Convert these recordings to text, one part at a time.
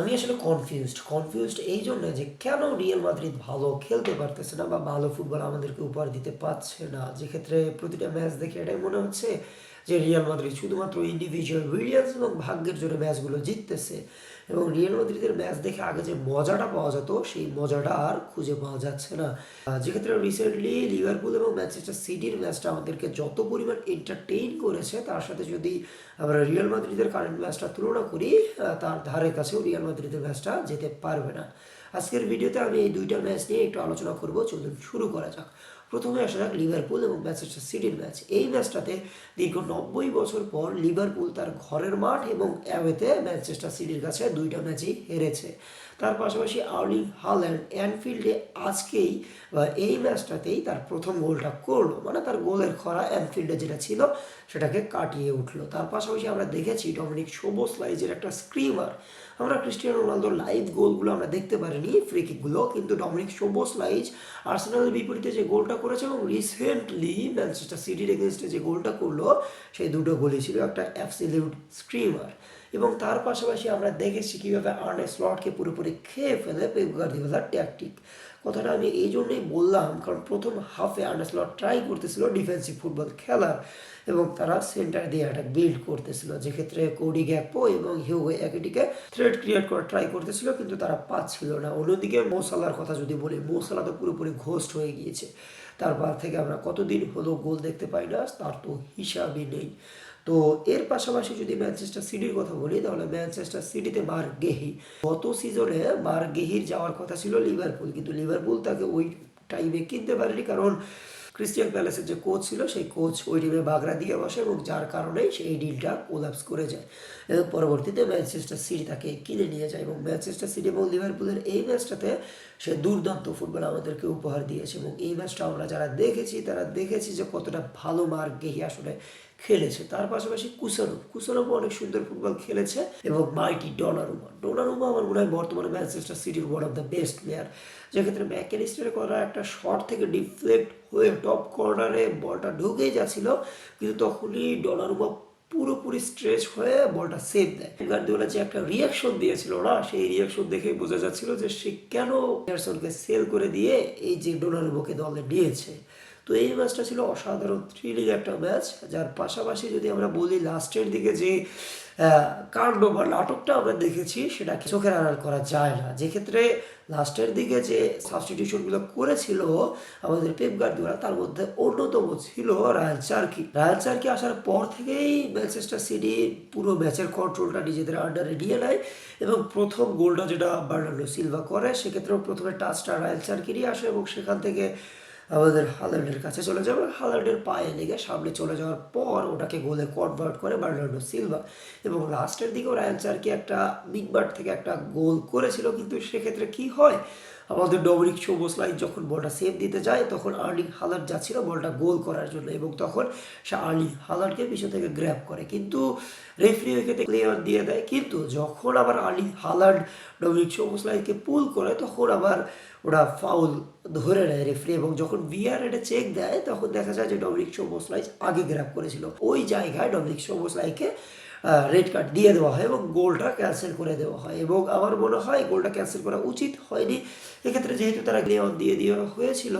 আমি আসলে কনফিউজড এই জন্য যে কেন রিয়াল মাদ্রিদ ভালো খেলতে পারতেছে না বা ভালো ফুটবল আমাদেরকে উপহার দিতে পারছে না, যেক্ষেত্রে প্রতিটা ম্যাচ দেখে এটাই মনে হচ্ছে যে রিয়াল মাদ্রিদ শুধুমাত্র ইন্ডিভিজুয়াল ব্রিলিয়ান্স এবং ভাগ্যের জোরে ম্যাচগুলো জিততেছে। এবং রিয়াল মাদ্রিদের ম্যাচ দেখে আগে যে মজাটা পাওয়া যেত সেই মজাটা আর খুঁজে পাওয়া যাচ্ছে না। যেক্ষেত্রে রিসেন্টলি লিভারপুল এবং ম্যানচেস্টার সিটির ম্যাচটা আমাদেরকে যত পরিমাণ এন্টারটেইন করেছে, তার সাথে যদি আমরা রিয়াল মাদ্রিদের কারেন্ট ম্যাচটা তুলনা করি, তার ধারে কাছেও রিয়াল মাদ্রিদের ম্যাচটা যেতে পারবে না। আজকের ভিডিওতে আমি এই দুইটা ম্যাচ নিয়ে একটু আলোচনা করব। চলুন শুরু করা যাক। প্রথমে আসা যাক লিভারপুল এবং ম্যানচেস্টার সিটির ম্যাচ। এই ম্যাচটাতে দীর্ঘ 90 বছর পর লিভারপুল তার ঘরের মাঠ এবং অ্যাওয়েতে ম্যানচেস্টার সিটির কাছে দুইটা ম্যাচই হেরেছে। তার পাশাপাশি আর্লিং হাল্যান্ড অ্যানফিল্ডে আজকেই এই ম্যাচটাতেই তার প্রথম গোলটা করলো, মানে তার গোলের খরা অ্যানফিল্ডে যেটা ছিল সেটাকে কাটিয়ে উঠলো। তার পাশাপাশি আমরা দেখেছি ডমিনিক সোবোসলাইজের একটা স্ক্রিমার। আমরা ক্রিস্টিয়ানো রোনালদোর লাইভ গোলগুলো আমরা দেখতে পারিনি, ফ্রি কিকগুলো, কিন্তু ডমিনিক সোবোসলাইজ আর্সেনালের বিপরীতে যে গোলটা করেছে এবং রিসেন্টলি ম্যানচেস্টার সিটির এগেনস্টে যে গোলটা করলো, সেই দুটো গোলই ছিল একটা অ্যাবসলিউট স্ক্রিমার। এবং তার পাশাপাশি আমরা দেখেছি কীভাবে আর্নে স্লটকে পুরোপুরি খেয়ে ফেলে পেপ গার্দিওলার ট্যাকটিক। কথাটা আমি এই জন্যই বললাম কারণ প্রথম হাফে আর্নে স্লট ট্রাই করতেছিল ডিফেন্সিভ ফুটবল খেলার এবং তারা সেন্টার দিয়ে অ্যাটাক বিল্ড করতেছিল, যেক্ষেত্রে কোডি গ্যাকপো এবং হিউগো একিটিকে থ্রেড ক্রিয়েট করার ট্রাই করতেছিল, কিন্তু তারা পাচ্ছিল না। অন্যদিকে মো সালাহর কথা যদি বলি, মো সালাহ তো পুরোপুরি ঘোস্ট হয়ে গিয়েছে। তারপর থেকে আমরা কতদিন হলো গোল দেখতে পাই না, তার তো হিসাবই নেই। তো এর পাশাপাশি যদি ম্যানচেস্টার সিটির কথা বলি, তাহলে ম্যানচেস্টার সিটিতে মার্ক গেহি, গত সিজনে মার্ক গেহির যাওয়ার কথা ছিল লিভারপুল, কিন্তু লিভারপুল তাকে ওই টাইমে কিনতে পারেনি, কারণ ক্রিস্টিয়ান প্যালেসের যে কোচ ছিল সেই কোচ ওই টিমে বাগড়া দিয়ে বসে এবং যার কারণেই সেই ডিলটা কোলাপস করে যায় এবং পরবর্তীতে ম্যানচেস্টার সিটি তাকে কিনে নিয়ে যায়। এবং ম্যানচেস্টার সিটি এবং লিভারপুলের এই ম্যাচটাতে সে দুর্দান্ত ফুটবল আমাদেরকে উপহার দিয়েছে এবং এই ম্যাচটা আমরা যারা দেখেছি তারা দেখেছি যে কতটা ভালো মার্ক গেহি আসলে খেলেছে। তার পাশাপাশি কুসানোভও অনেক সুন্দর ফুটবল খেলেছে এবং মাইটি ডোনারুমা আমার মনে হয় বর্তমানে ম্যানচেস্টার সিটির one of the best player. যেক্ষেত্রে ম্যাকঅ্যালিস্টারের করা একটা শট থেকে ডিফ্লেক্ট হয়ে টপ কর্নারে বলটা ঢুকেই যাচ্ছিল, কিন্তু তখনই ডোনারুমা পুরোপুরি স্ট্রেচ হয়ে বলটা সেভ দেয়। গার্দিওলা যে একটা রিয়াকশন দিয়েছিল না, সেই রিয়াকশন দেখেই বোঝা যাচ্ছিল যে সে কেন এন্ডারসনকে সেল করে দিয়ে এই যে ডোনারুমাকে দলে নিয়েছে। তো এই ম্যাচটা ছিল অসাধারণ থ্রিলিং একটা ম্যাচ, যার পাশাপাশি যদি আমরা বলি লাস্টের দিকে যে কাণ্ড বা নাটকটা আমরা দেখেছি সেটা চোখের আড়াল করা যায় না। যেক্ষেত্রে লাস্টের দিকে যে সাবস্টিটিউশনগুলো করেছিল আমাদের পেপ গার্দিওলা, তার মধ্যে অন্যতম ছিল রায়ান চার্কি আসার পর থেকেই ম্যানচেস্টার সিটি পুরো ম্যাচের কন্ট্রোলটা নিজেদের আন্ডারে নিয়ে নেয় এবং প্রথম গোলটা যেটা বার্নার্ডো সিলভা করে, সেক্ষেত্রেও প্রথমে টাচটা রায়ান চার্কিরই আসে এবং সেখান থেকে আমাদের হালান্ডের কাছে চলে যাবে, হালান্ডের পায়ে লেগে সামনে চলে যাওয়ার পর ওটাকে গোলে কনভার্ট করে বার্নার্ডো সিলভা। এবং লাস্টের দিকেও রায়ান চার্কি একটা মিডবার্ড থেকে একটা গোল করেছিল, কিন্তু সেক্ষেত্রে কি হয়, আমাদের ডমিনিক সোবোসলাই যখন বলটা সেভ দিতে যায় তখন আর্লিং হালান্ড যাচ্ছিল বলটা গোল করার জন্য এবং তখন সে আর্লিং হালান্ডকে পিছন থেকে গ্র্যাব করে, কিন্তু রেফারি ওইখানে ক্লিয়ার দিয়ে দেয়। কিন্তু যখন আবার আর্লিং হালান্ড ডমিনিক সোবোসলাইকে পুল করে তখন আবার ওরা ফাউল ধরে নেয় রেফারি এবং যখন ভিআর এটা চেক দেয় তখন দেখা যায় যে ডমিনিক সোবোসলাই আগে গ্র্যাব করেছিল, ওই জায়গায় ডমিনিক সোবোসলাইকে রেড কার্ড দিয়ে দেওয়া হয় এবং গোলটা ক্যান্সেল করে দেওয়া হয়। এবং আমার মনে হয় গোলটা ক্যান্সেল করা উচিত হয়নি এক্ষেত্রে, যেহেতু তারা ক্লিয়ার দিয়ে দেওয়া হয়েছিল,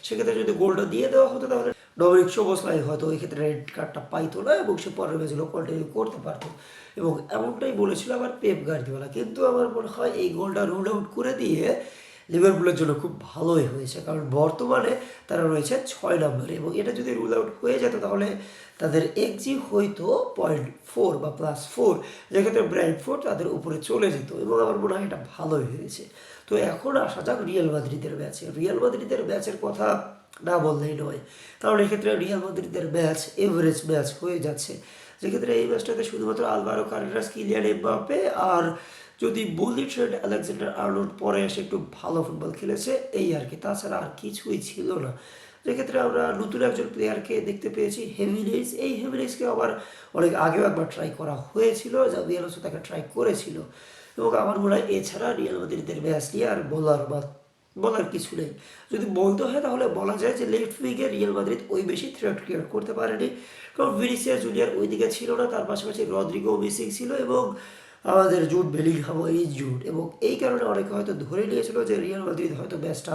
সেক্ষেত্রে যদি গোলটা দিয়ে দেওয়া হতো তাহলে ডমিনিক সোবোসলাই হয়তো ওই ক্ষেত্রে রেড কার্ডটা পাইতো না এবং সে পরের ম্যাচগুলো কন্টিনিউ করতে পারতো এবং এমনটাই বলেছিল আবার পেপ গার্দিওলা। কিন্তু আমার মনে হয় এই গোলটা রুল আউট করে দিয়ে লিভারপুলের জন্য খুব ভালোই হয়েছে, কারণ বর্তমানে তারা রয়েছে 6 নম্বরে এবং এটা যদি রুল আউট হয়ে যেত তাহলে তাদের এক্সজি হয়তো 0.4 বা +4, যেক্ষেত্রে ব্র্যান্ডফোর্ড তাদের উপরে চলে যেত এবং আমার মনে হয় এটা ভালোই হয়েছে। তো এখন আসা যাক রিয়াল মাদ্রিদের ম্যাচের কথা না বললেই নয়, কারণ এক্ষেত্রে রিয়াল মাদ্রিদের ম্যাচ এভারেজ ম্যাচ হয়ে যাচ্ছে। যেক্ষেত্রে এই ম্যাচটাতে শুধুমাত্র আলভারো কারেরাস, কিলিয়ান এমবাপ্পে আর যদি বলি ট্রেন্ট আলেকজান্ডার আর্নল্ড পরে এসে একটু ভালো ফুটবল খেলেছে এই আর কি, তাছাড়া আর কিছুই ছিল না। যেক্ষেত্রে আমরা নতুন একজন প্লেয়ারকে দেখতে পেয়েছি হেমিনেজ, এই হেমিনেজকে আবার অনেক আগেও একবার ট্রাই করা হয়েছিল, জাভি আলোনসো তাকে ট্রাই করেছিল এবং আমার মনে হয় এছাড়া রিয়াল মাদ্রিদের ম্যাচ নিয়ে আর বলার কিছু নেই। যদি বলতে হয় তাহলে বলা যায় যে লেফট উইকে রিয়াল মাদ্রিদ ওই বেশি থ্রেট ক্রিয়েট করতে পারেনি, কারণ ভিনিসিয়াস জুনিয়র ওইদিকে ছিল না, তার পাশাপাশি রদ্রিগো মিসিং ছিল এবং আমাদের জুড বেলিংহাম এই জুড, এবং এই কারণে অনেকে হয়তো ধরে নিয়েছিল যে রিয়াল মাদ্রিদ হয়তো ম্যাচটা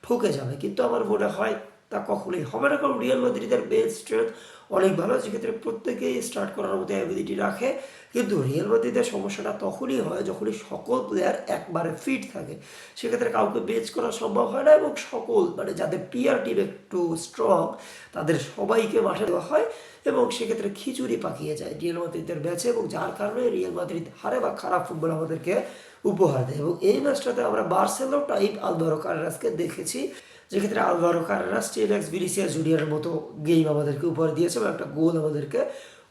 ঠকে যাবে, কিন্তু আমার মনে হয় তা কখনোই হবে না, কারণ রিয়াল মাদ্রিদের বেঞ্চ স্ট্রেংথ অনেক ভালো, যেক্ষেত্রে প্রত্যেকেই স্টার্ট করার মতো অ্যাবিলিটি রাখে। কিন্তু রিয়াল মাদ্রিদের সমস্যাটা তখনই হয় যখনই সকল প্লেয়ার একবারে ফিট থাকে, সেক্ষেত্রে কাউকে বেঞ্চ করা সম্ভব হয় না, এবং সকল মানে যাদের প্লেয়ার টিম একটু স্ট্রং তাদের সবাইকে মাঠে দেওয়া হয়, এবং সেক্ষেত্রে খিচুড়ি পাকিয়ে যায় রিয়াল মাদ্রিদের ম্যাচে, এবং যার কারণে রিয়াল মাদ্রিদ হারে বা খারাপ ফুটবল আমাদেরকে উপহার দেয়। এবং এই ম্যাচটাতে আমরা বার্সেলো টাইপ আলভারো কারেরাসকে দেখেছি, যেক্ষেত্রে আলভারো কারেরাস টিএলএক্স ভিনিসিয়াস জুনিয়রের মতো গেম আমাদেরকে উপহার দিয়েছে এবং একটা গোল আমাদেরকে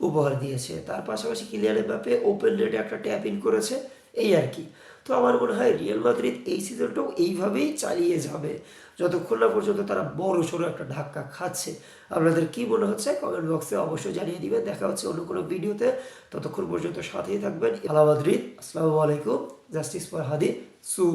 উপহার দিয়েছে। তার পাশাপাশি কিলিয়ান এমবাপ্পে ওপেন নেটে একটা ট্যাপ ইন করেছে, এই আর কি। তো আমার মনে হয় রিয়াল মাদ্রিদ এই সিজনটাও এইভাবেই চালিয়ে যাবে যতক্ষণ না পর্যন্ত তারা বড় সড়ো একটা ধাক্কা খাচ্ছে। আপনাদের কি মনে হচ্ছে কমেন্ট বক্সে অবশ্যই জানিয়ে দিবেন। দেখা হচ্ছে অন্য কোনো ভিডিওতে, ততক্ষণ পর্যন্ত সাথেই থাকবেন। আলা মাদ্রিদ, আসসালামু আলাইকুম, জাস্টিস ফর হাদি সু।